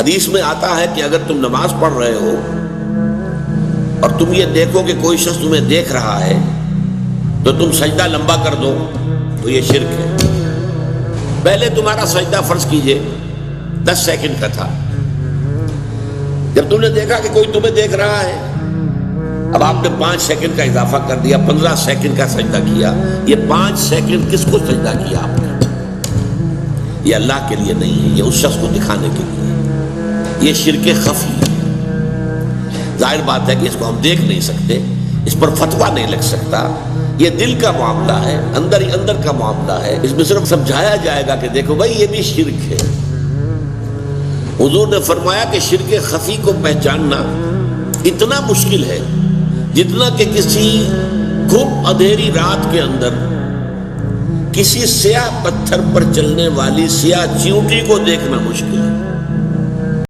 حدیث میں آتا ہے کہ اگر تم نماز پڑھ رہے ہو اور تم یہ دیکھو کہ کوئی شخص تمہیں دیکھ رہا ہے تو تم سجدہ لمبا کر دو تو یہ شرک ہے۔ پہلے تمہارا سجدہ فرض کیجئے 10 سیکنڈ کا تھا، جب تم نے دیکھا کہ کوئی تمہیں دیکھ رہا ہے اب آپ نے 5 سیکنڈ کا اضافہ کر دیا، 15 سیکنڈ کا سجدہ کیا۔ یہ 5 سیکنڈ کس کو سجدہ کیا آپ نے؟ یہ اللہ کے لیے نہیں ہے، یہ اس شخص کو دکھانے کے لیے ہے۔ یہ شرک خفی ہے۔ ظاہر بات ہے کہ اس کو ہم دیکھ نہیں سکتے، اس پر فتویٰ نہیں لگ سکتا، یہ دل کا معاملہ ہے، اندر ہی اندر کا معاملہ ہے۔ اس میں صرف سمجھایا جائے گا کہ دیکھو بھائی یہ بھی شرک ہے۔ حضور نے فرمایا کہ شرک خفی کو پہچاننا اتنا مشکل ہے جتنا کہ کسی گھپ اندھیری رات کے اندر کسی سیاہ پتھر پر چلنے والی سیاہ چیونٹی کو دیکھنا مشکل ہے۔